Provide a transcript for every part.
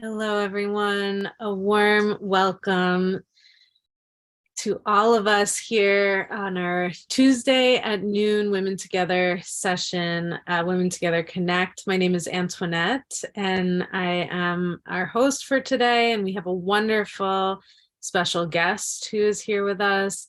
Hello, everyone. A warm welcome to all of us here on our Tuesday at noon Women Together session, Women Together Connect. My name is Antoinette, and I am our host for today. And we have a wonderful special guest who is here with us.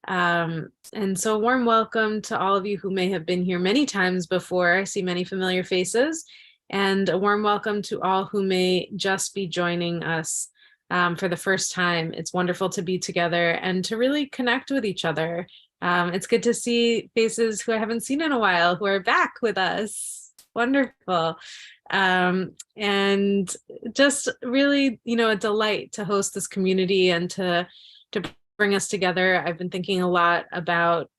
And so a warm welcome to all of you who may have been here many times before. I see many familiar faces. And a warm welcome to all who may just be joining us for the first time. It's wonderful to be together and to really connect with each other. It's good to see faces who I haven't seen in a while who are back with us. Wonderful. And just really, a delight to host this community and to bring us together. I've been thinking a lot about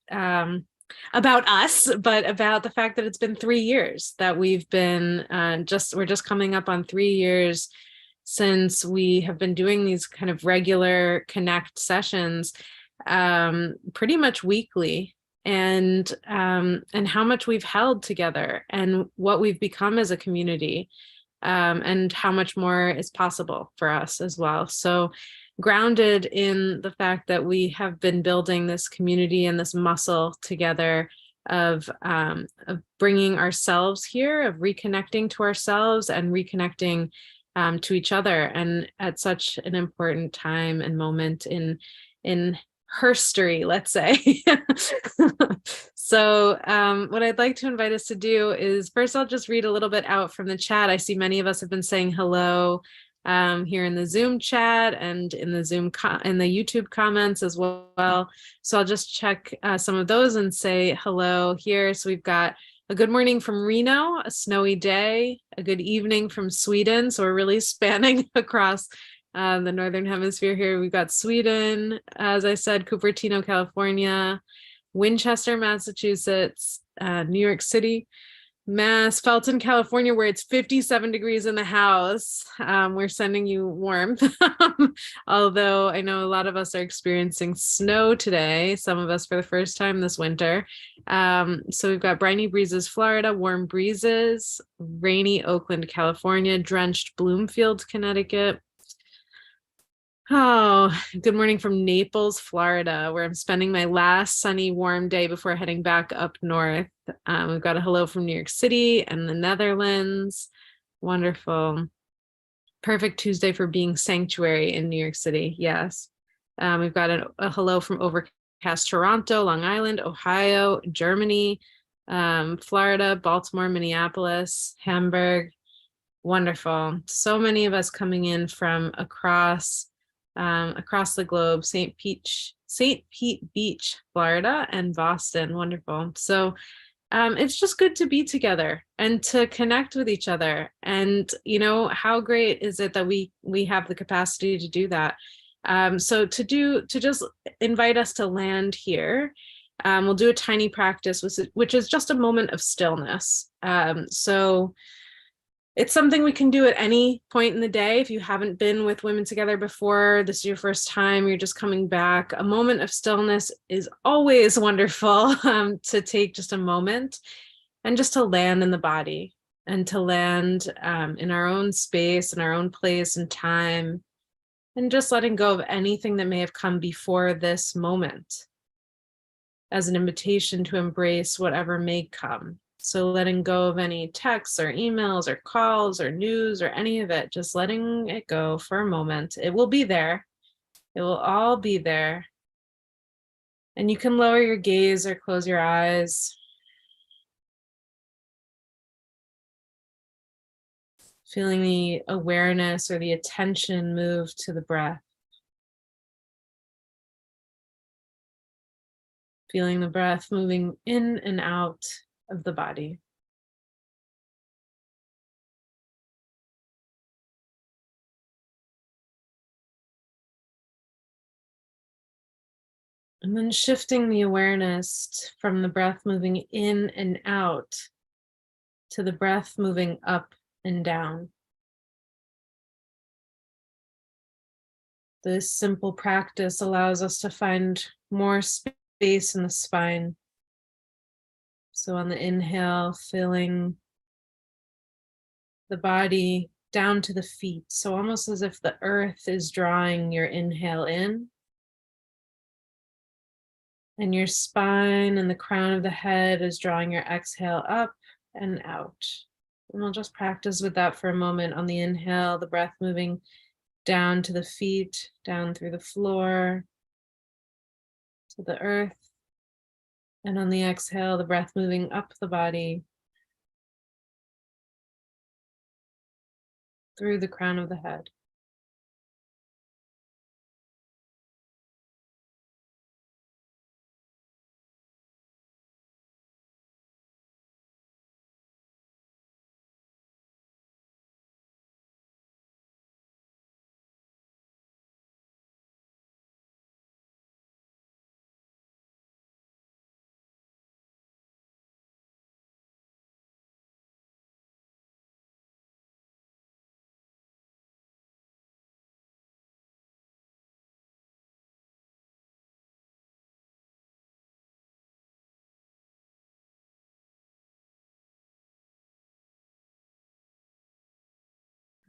us, but about the fact that it's been 3 years that we've been we're just coming up on 3 years since we have been doing these kind of regular connect sessions pretty much weekly, and how much we've held together and what we've become as a community, and how much more is possible for us as well. So grounded in the fact that we have been building this community and this muscle together of bringing ourselves here, of reconnecting to ourselves and reconnecting to each other, and at such an important time and moment in herstory, let's say. So what I'd like to invite us to do is, first I'll just read a little bit out from the chat. I see many of us have been saying hello here in the Zoom chat and in the in the YouTube comments as well. So I'll just check some of those and say hello here. So we've got a good morning from Reno, a snowy day, a good evening from Sweden. So we're really spanning across the Northern Hemisphere here. We've got Sweden, as I said, Cupertino, California, Winchester, Massachusetts, New York City, Mass, Felton, California, where it's 57 degrees in the house. We're sending you warmth. Although I know a lot of us are experiencing snow today, some of us for the first time this winter. So we've got briny breezes, Florida, warm breezes, rainy Oakland, California, drenched Bloomfield, Connecticut. Oh, good morning from Naples, Florida, where I'm spending my last sunny, warm day before heading back up north. We've got a hello from New York City and the Netherlands. Wonderful. Perfect Tuesday for being sanctuary in New York City. Yes. We've got a hello from overcast Toronto, Long Island, Ohio, Germany, Florida, Baltimore, Minneapolis, Hamburg. Wonderful. So many of us coming in from across the globe, St. Pete Beach, Florida, and Boston. Wonderful. So it's just good to be together and to connect with each other. And how great is it that we have the capacity to do that? So to just invite us to land here, we'll do a tiny practice, which is just a moment of stillness. So it's something we can do at any point in the day. If you haven't been with Women Together before, this is your first time, you're just coming back, a moment of stillness is always wonderful, to take just a moment and just to land in the body and to land in our own space, in our own place and time, and just letting go of anything that may have come before this moment as an invitation to embrace whatever may come. So letting go of any texts or emails or calls or news or any of it, just letting it go for a moment. It will be there. It will all be there. And you can lower your gaze or close your eyes. Feeling the awareness or the attention move to the breath. Feeling the breath moving in and out of the body. And then shifting the awareness from the breath moving in and out to the breath moving up and down. This simple practice allows us to find more space in the spine. So on the inhale, feeling the body down to the feet. So almost as if the earth is drawing your inhale in, and your spine and the crown of the head is drawing your exhale up and out. And we'll just practice with that for a moment. On the inhale, the breath moving down to the feet, down through the floor, to the earth. And on the exhale, the breath moving up the body, through the crown of the head.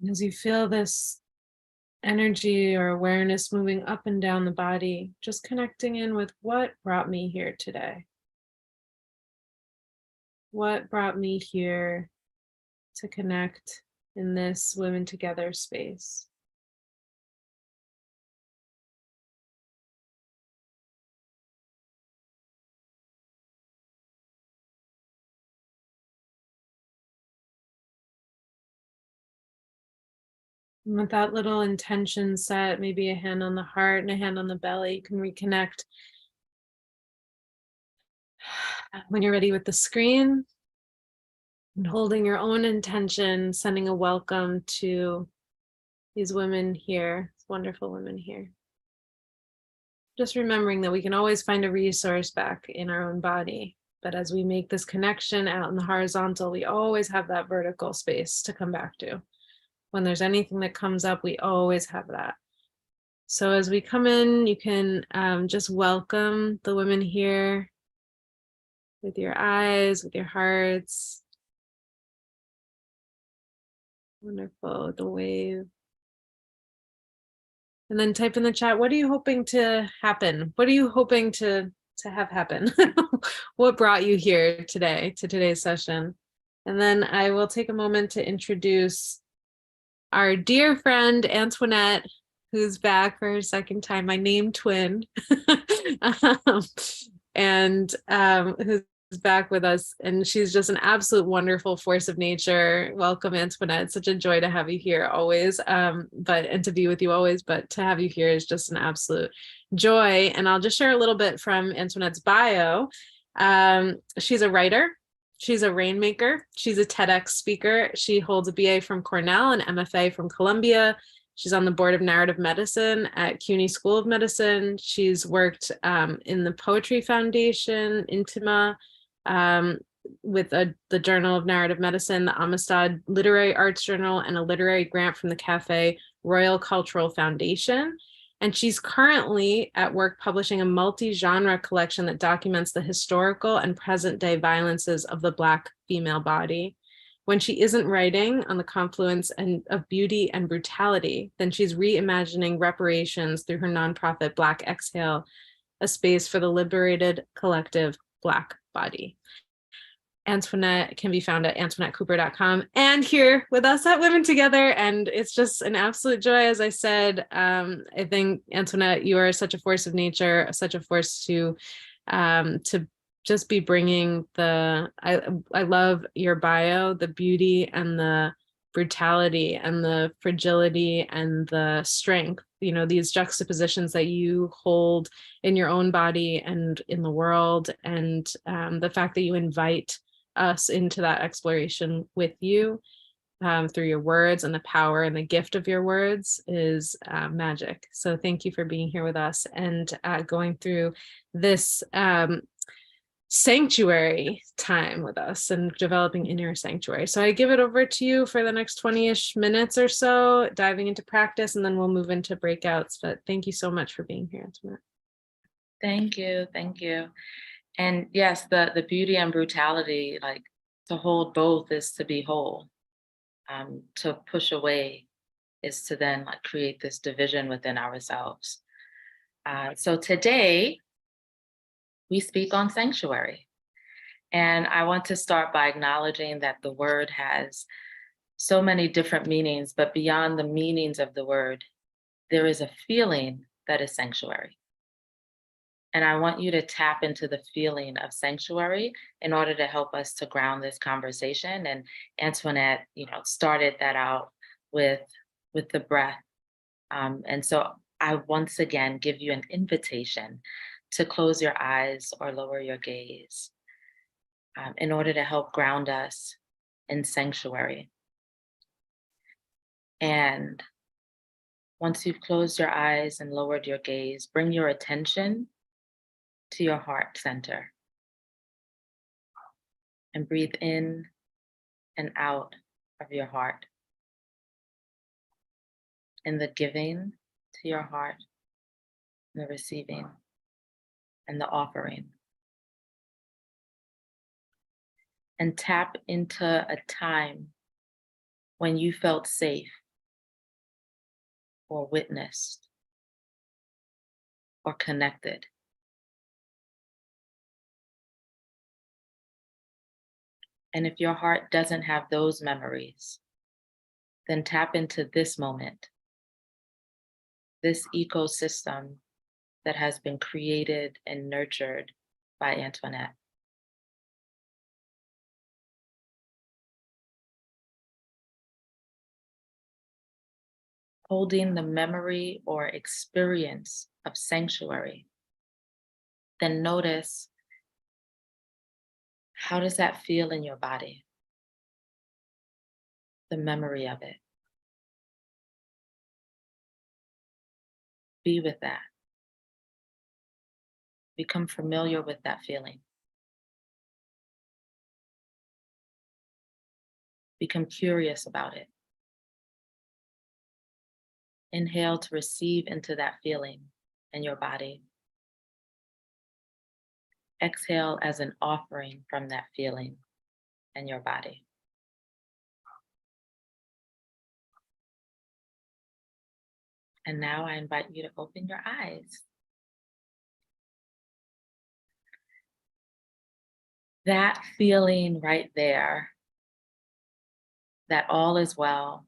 And as you feel this energy or awareness moving up and down the body, just connecting in with what brought me here today. What brought me here to connect in this Women Together space? And with that little intention set, maybe a hand on the heart and a hand on the belly, you can reconnect when you're ready with the screen, and holding your own intention, sending a welcome to these women here, these wonderful women here. Just remembering that we can always find a resource back in our own body. But as we make this connection out in the horizontal, we always have that vertical space to come back to. When there's anything that comes up, we always have that. So as we come in, you can just welcome the women here with your eyes, with your hearts. Wonderful, the wave. And then type in the chat, what are you hoping to happen? What are you hoping to have happen? What brought you here today, to today's session? And then I will take a moment to introduce our dear friend, Antoinette, who's back for her second time, my name twin, and who's back with us. And she's just an absolute wonderful force of nature. Welcome, Antoinette. Such a joy to have you here always, and to be with you always, but to have you here is just an absolute joy. And I'll just share a little bit from Antoinette's bio. She's a writer. She's a rainmaker. She's a TEDx speaker. She holds a BA from Cornell and MFA from Columbia. She's on the board of narrative medicine at CUNY School of Medicine. She's worked in the Poetry Foundation, Intima, with the Journal of Narrative Medicine, the Amistad Literary Arts Journal, and a literary grant from the Cafe Royal Cultural Foundation. And she's currently at work publishing a multi-genre collection that documents the historical and present-day violences of the Black female body. When she isn't writing on the confluence of beauty and brutality, then she's reimagining reparations through her nonprofit Black Exhale, a space for the liberated collective Black body. Antoinette can be found at AntoinetteCooper.com and here with us at Women Together. And it's just an absolute joy. As I said, I think, Antoinette, you are such a force of nature, such a force to just be bringing I love your bio, the beauty and the brutality and the fragility and the strength, these juxtapositions that you hold in your own body and in the world. And the fact that you invite us into that exploration with you through your words, and the power and the gift of your words is magic. So thank you for being here with us and going through this sanctuary time with us and developing inner sanctuary. So I give it over to you for the next 20-ish minutes or so, diving into practice, and then we'll move into breakouts. But thank you so much for being here, Antoinette. Thank you. And yes, the beauty and brutality, like to hold both is to be whole. to push away is to then like create this division within ourselves. So today we speak on sanctuary. And I want to start by acknowledging that the word has so many different meanings, but beyond the meanings of the word, there is a feeling that is sanctuary. And I want you to tap into the feeling of sanctuary in order to help us to ground this conversation. And Antoinette, started that out with the breath. And so I once again give you an invitation to close your eyes or lower your gaze in order to help ground us in sanctuary. And once you've closed your eyes and lowered your gaze, bring your attention to your heart center and breathe in and out of your heart. In the giving to your heart, the receiving, and the offering. And tap into a time when you felt safe or witnessed or connected. And if your heart doesn't have those memories, then tap into this moment, this ecosystem that has been created and nurtured by Antoinette. Holding the memory or experience of sanctuary, then notice, how does that feel in your body? The memory of it. Be with that. Become familiar with that feeling. Become curious about it. Inhale to receive into that feeling in your body. Exhale as an offering from that feeling in your body. And now I invite you to open your eyes. That feeling right there, that all is well,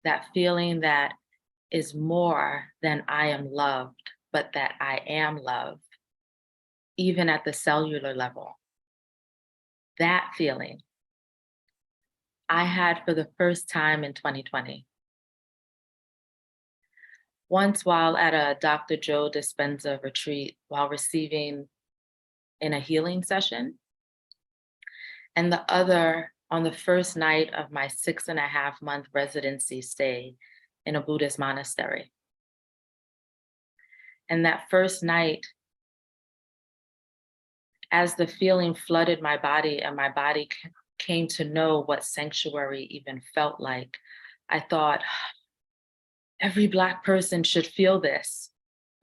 that feeling that is more than I am loved, but that I am loved, even at the cellular level. That feeling I had for the first time in 2020. Once while at a Dr. Joe Dispenza retreat while receiving in a healing session, and the other on the first night of my 6.5-month residency stay in a Buddhist monastery. And that first night, as the feeling flooded my body and my body came to know what sanctuary even felt like, I thought, every Black person should feel this.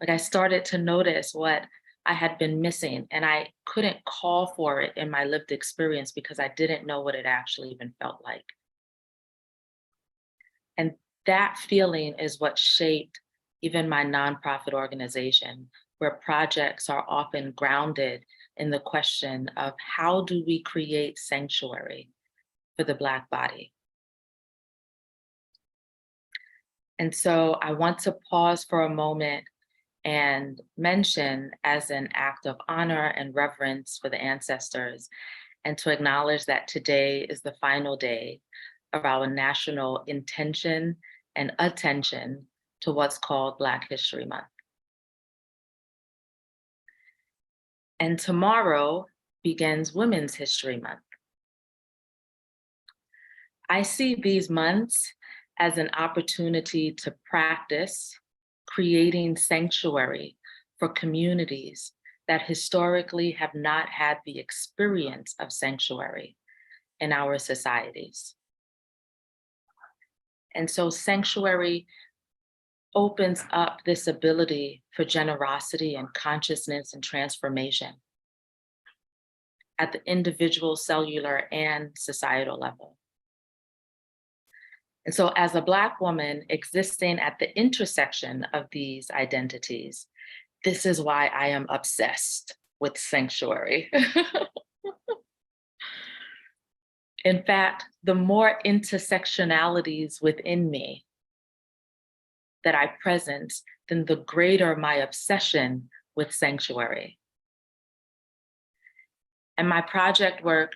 Like I started to notice what I had been missing, and I couldn't call for it in my lived experience because I didn't know what it actually even felt like. And that feeling is what shaped even my nonprofit organization, where projects are often grounded in the question of how do we create sanctuary for the Black body? And so I want to pause for a moment and mention, as an act of honor and reverence for the ancestors, and to acknowledge that today is the final day of our national intention and attention to what's called Black History Month. And tomorrow begins Women's History Month. I see these months as an opportunity to practice creating sanctuary for communities that historically have not had the experience of sanctuary in our societies. And so sanctuary opens up this ability for generosity and consciousness and transformation at the individual, cellular, and societal level. And so as a Black woman existing at the intersection of these identities, this is why I am obsessed with sanctuary. In fact, the more intersectionalities within me that I presence, then the greater my obsession with sanctuary. And my project work,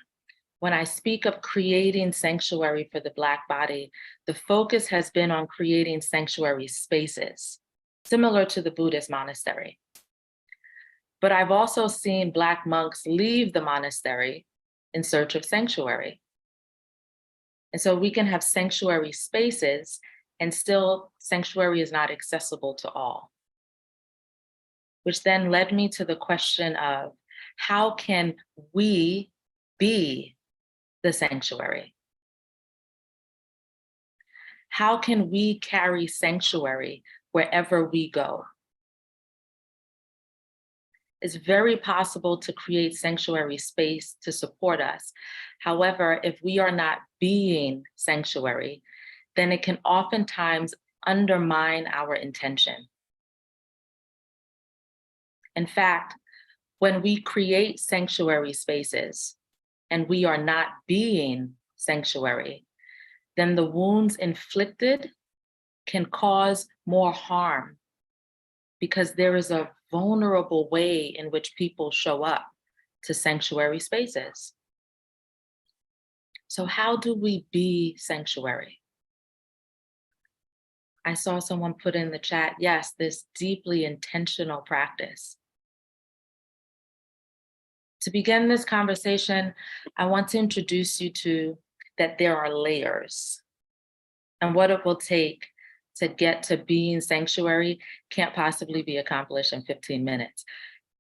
when I speak of creating sanctuary for the Black body, the focus has been on creating sanctuary spaces, similar to the Buddhist monastery. But I've also seen Black monks leave the monastery in search of sanctuary. And so we can have sanctuary spaces and still sanctuary is not accessible to all. Which then led me to the question of how can we be the sanctuary? How can we carry sanctuary wherever we go? It's very possible to create sanctuary space to support us. However, if we are not being sanctuary, then it can oftentimes undermine our intention. In fact, when we create sanctuary spaces and we are not being sanctuary, then the wounds inflicted can cause more harm because there is a vulnerable way in which people show up to sanctuary spaces. So how do we be sanctuary? I saw someone put in the chat, yes, this deeply intentional practice. To begin this conversation, I want to introduce you to that there are layers, and what it will take to get to being sanctuary can't possibly be accomplished in 15 minutes,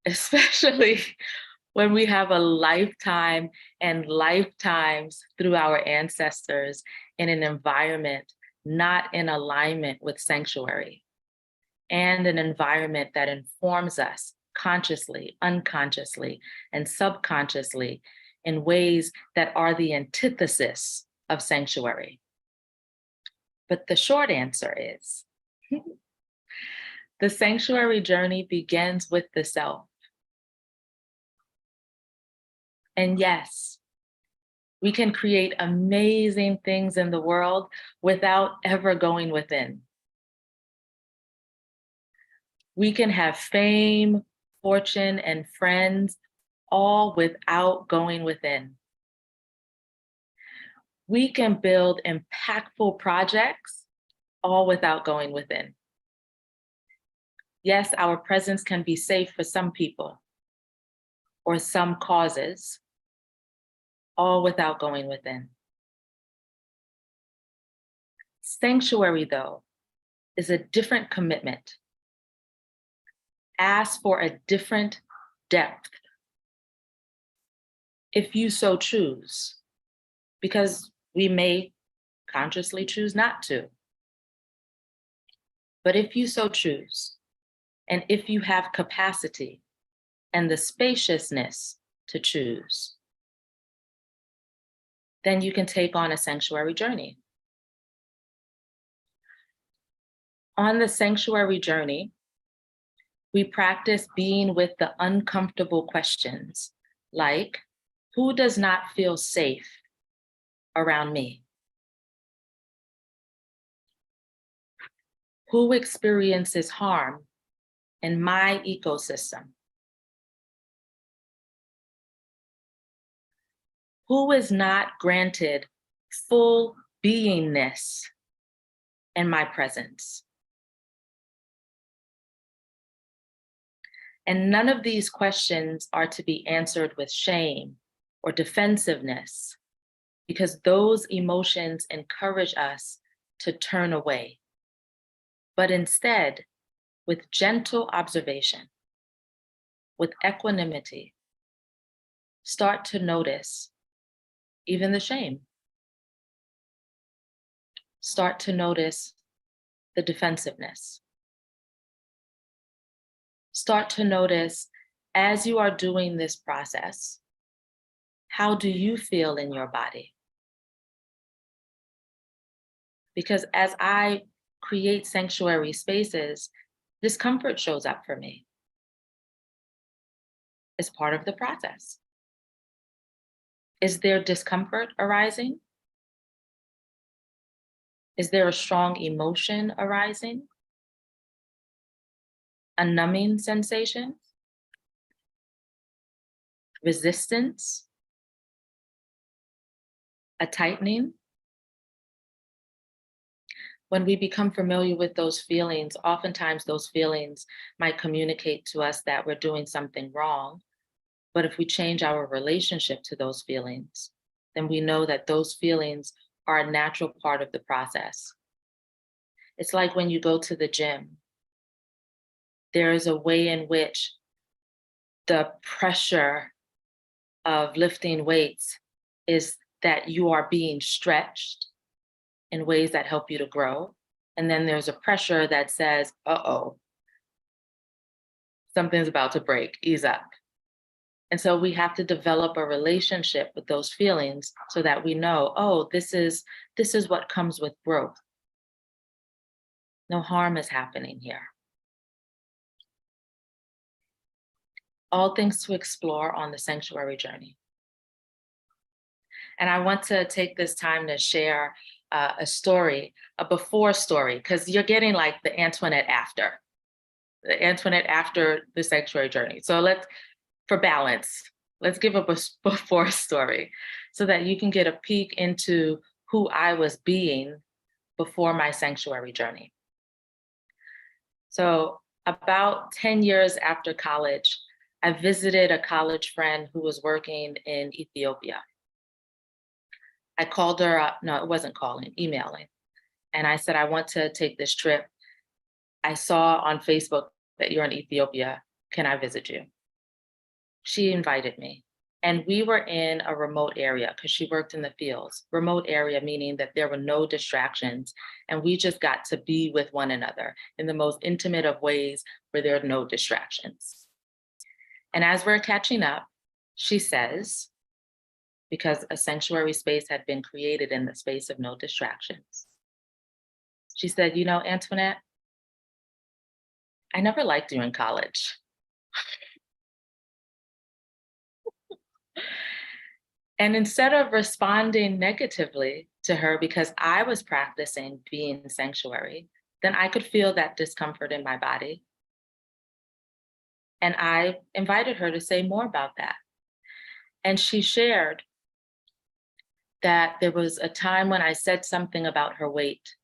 especially when we have a lifetime and lifetimes through our ancestors in an environment not in alignment with sanctuary, and an environment that informs us consciously, unconsciously, and subconsciously in ways that are the antithesis of sanctuary. But the short answer is, the sanctuary journey begins with the self. And yes, we can create amazing things in the world without ever going within. We can have fame, fortune, and friends all without going within. We can build impactful projects all without going within. Yes, our presence can be safe for some people or some causes, all without going within. Sanctuary, though, is a different commitment. Ask for a different depth, if you so choose, because we may consciously choose not to. But if you so choose, and if you have capacity and the spaciousness to choose, then you can take on a sanctuary journey. On the sanctuary journey, we practice being with the uncomfortable questions, like, who does not feel safe around me? Who experiences harm in my ecosystem? Who is not granted full beingness in my presence? And none of these questions are to be answered with shame or defensiveness, because those emotions encourage us to turn away. But instead, with gentle observation, with equanimity, start to notice even the shame. Start to notice the defensiveness. Start to notice, as you are doing this process, how do you feel in your body? Because as I create sanctuary spaces, discomfort shows up for me. It's part of the process. Is there discomfort arising? Is there a strong emotion arising? A numbing sensation? Resistance? A tightening? When we become familiar with those feelings, oftentimes those feelings might communicate to us that we're doing something wrong. But if we change our relationship to those feelings, then we know that those feelings are a natural part of the process. It's like when you go to the gym, there is a way in which the pressure of lifting weights is that you are being stretched in ways that help you to grow. And then there's a pressure that says, uh-oh, something's about to break, ease up. And so we have to develop a relationship with those feelings so that we know, oh, this is what comes with growth. No harm is happening here. All things to explore on the sanctuary journey. And I want to take this time to share a story, a before story, because you're getting like the Antoinette after the sanctuary journey. So for balance, let's give a before story so that you can get a peek into who I was being before my sanctuary journey. So about 10 years after college, I visited a college friend who was working in Ethiopia. I called her up, no, it wasn't calling, emailing. And I said, I want to take this trip. I saw on Facebook that you're in Ethiopia. Can I visit you? She invited me. And we were in a remote area because she worked in the fields. Remote area meaning that there were no distractions. And we just got to be with one another in the most intimate of ways where there are no distractions. And as we're catching up, she says, because a sanctuary space had been created in the space of no distractions. She said, you know, Antoinette, I never liked you in college. And instead of responding negatively to her because I was practicing being sanctuary, then I could feel that discomfort in my body. And I invited her to say more about that. And she shared that there was a time when I said something about her weight.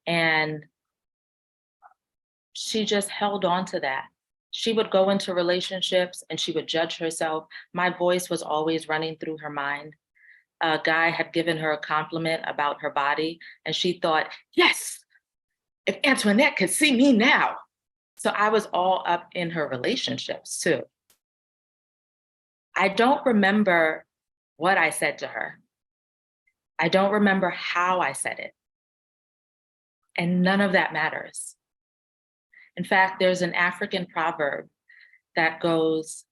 And she just held on to that. She would go into relationships and she would judge herself. My voice was always running through her mind. A guy had given her a compliment about her body, and she thought, yes, if Antoinette could see me now. So I was all up in her relationships too. I don't remember what I said to her. I don't remember how I said it. And none of that matters. In fact, there's an African proverb that goes,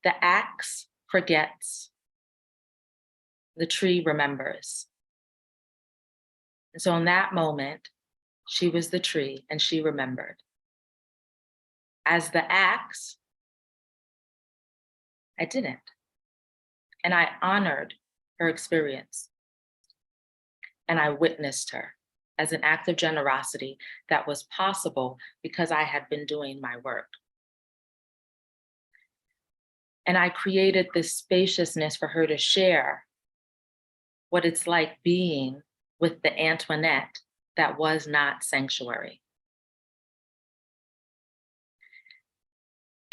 the axe forgets, the tree remembers. And so in that moment, she was the tree and she remembered. As the axe, I didn't. And I honored her experience. And I witnessed her as an act of generosity that was possible because I had been doing my work. And I created this spaciousness for her to share what it's like being with the Antoinette that was not sanctuary.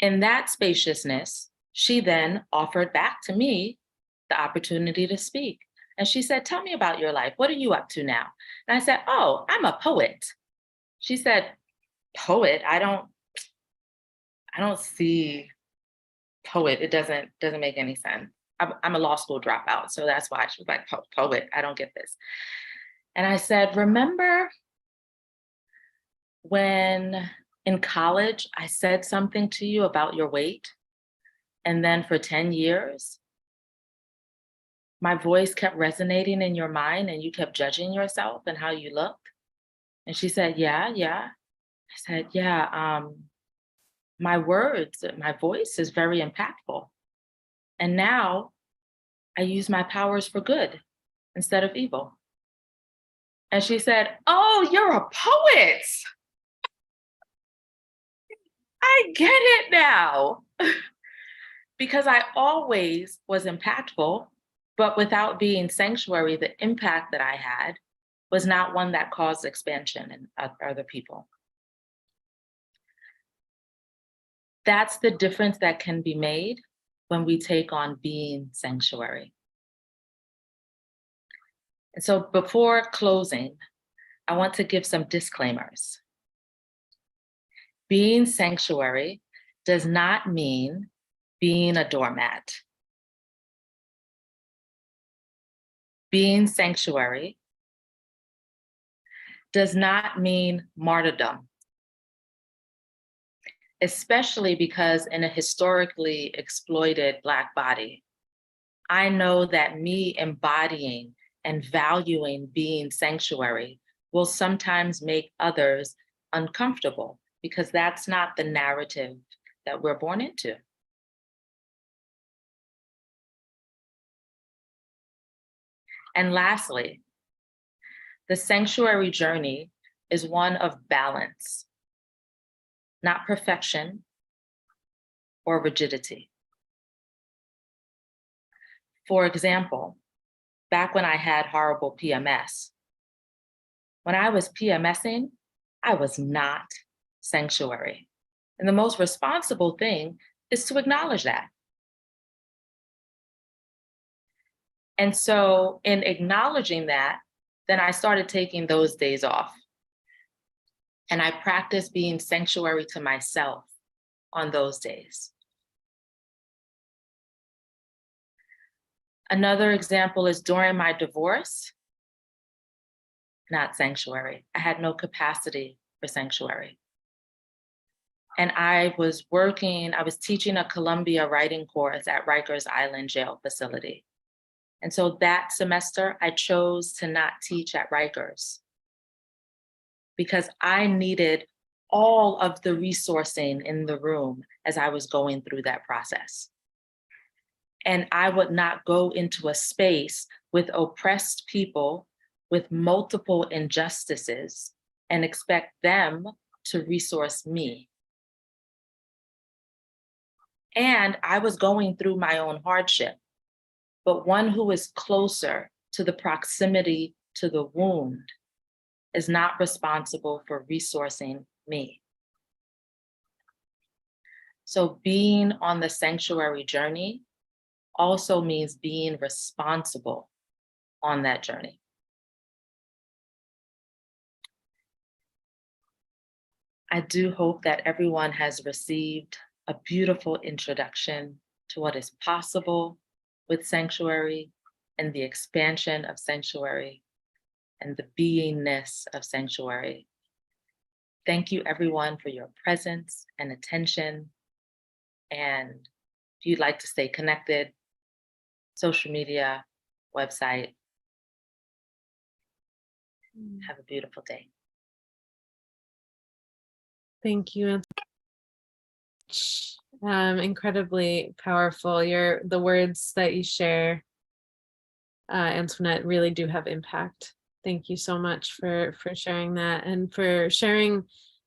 In that spaciousness, she then offered back to me the opportunity to speak. And she said, tell me about your life. What are you up to now? And I said, oh, I'm a poet. She said, poet? I don't see poet. It doesn't make any sense. I'm a law school dropout. So that's why she was like, poet, I don't get this. And I said, remember when in college, I said something to you about your weight? And then for 10 years, my voice kept resonating in your mind and you kept judging yourself and how you looked? And she said, yeah, yeah. I said, yeah, my words, my voice is very impactful. And now I use my powers for good instead of evil. And she said, oh, you're a poet. I get it now. Because I always was impactful, but without being sanctuary, the impact that I had was not one that caused expansion in other people. That's the difference that can be made when we take on being sanctuary. And so before closing, I want to give some disclaimers. Being sanctuary does not mean being a doormat. Being sanctuary does not mean martyrdom, especially because in a historically exploited Black body, I know that me embodying and valuing being sanctuary will sometimes make others uncomfortable because that's not the narrative that we're born into. And lastly, the sanctuary journey is one of balance, not perfection or rigidity. For example, back when I had horrible PMS, when I was PMSing, I was not sanctuary. And the most responsible thing is to acknowledge that. And so in acknowledging that, then I started taking those days off. And I practiced being sanctuary to myself on those days. Another example is during my divorce, not sanctuary. I had no capacity for sanctuary. And I was teaching a Columbia writing course at Rikers Island Jail Facility. And so that semester, I chose to not teach at Rikers because I needed all of the resourcing in the room as I was going through that process. And I would not go into a space with oppressed people with multiple injustices and expect them to resource me. And I was going through my own hardship, but one who is closer to the proximity to the wound is not responsible for resourcing me. So being on the sanctuary journey also means being responsible on that journey. I do hope that everyone has received a beautiful introduction to what is possible with sanctuary and the expansion of sanctuary and the beingness of sanctuary. Thank you everyone for your presence and attention. And if you'd like to stay connected, social media, website, have a beautiful day. Thank you. Incredibly powerful. The words that you share, Antoinette, really do have impact. Thank you so much for sharing that and for sharing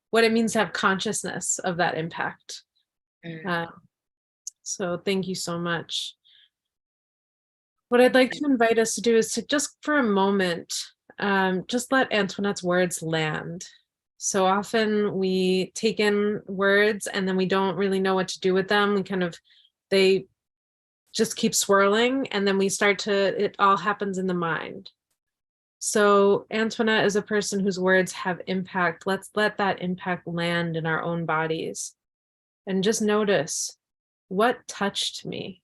what it means to have consciousness of that impact. So thank you so much. What I'd like to invite us to do is to just for a moment, just let Antoinette's words land. So often we take in words and then we don't really know what to do with them. They just keep swirling and then it all happens in the mind. So Antoinette is a person whose words have impact. Let's let that impact land in our own bodies and just notice what touched me.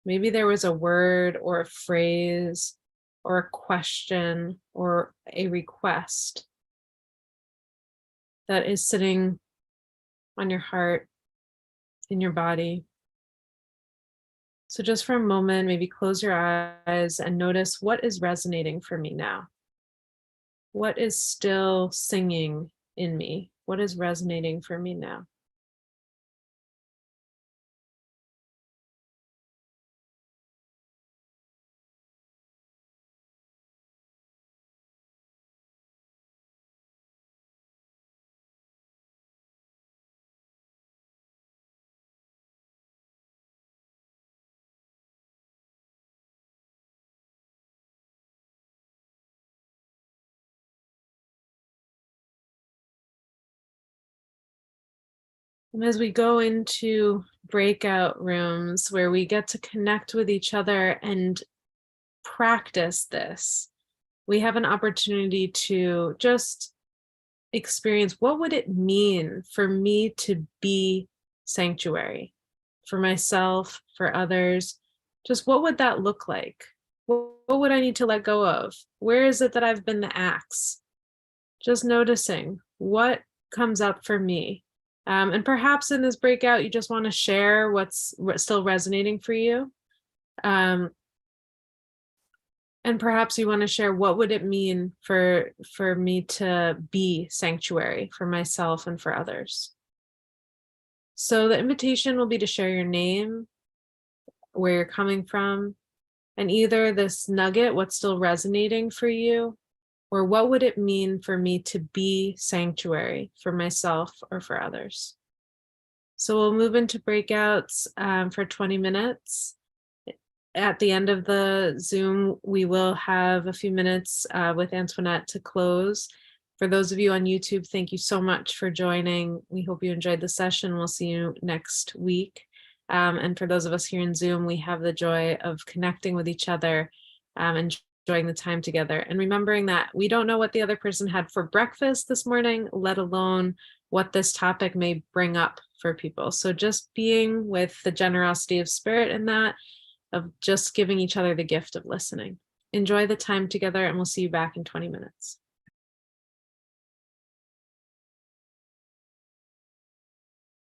Maybe there was a word or a phrase or a question or a request that is sitting on your heart, in your body. So just for a moment, maybe close your eyes and notice what is resonating for me now. What is still singing in me? What is resonating for me now? And as we go into breakout rooms where we get to connect with each other and practice this, we have an opportunity to just experience what would it mean for me to be sanctuary for myself, for others. Just what would that look like? What would I need to let go of? Where is it that I've been the axe? Just noticing what comes up for me. And perhaps in this breakout, you just want to share what's still resonating for you. And perhaps you want to share what would it mean for me to be sanctuary for myself and for others. So the invitation will be to share your name, where you're coming from, and either this nugget, what's still resonating for you, or what would it mean for me to be sanctuary for myself or for others. So we'll move into breakouts for 20 minutes. At the end of the Zoom, we will have a few minutes with Antoinette to close. For those of you on YouTube, thank you so much for joining. We hope you enjoyed the session. We'll see you next week. And for those of us here in Zoom, we have the joy of connecting with each other and enjoying the time together. And remembering that we don't know what the other person had for breakfast this morning, let alone what this topic may bring up for people. So just being with the generosity of spirit in that, of just giving each other the gift of listening. Enjoy the time together, and we'll see you back in 20 minutes.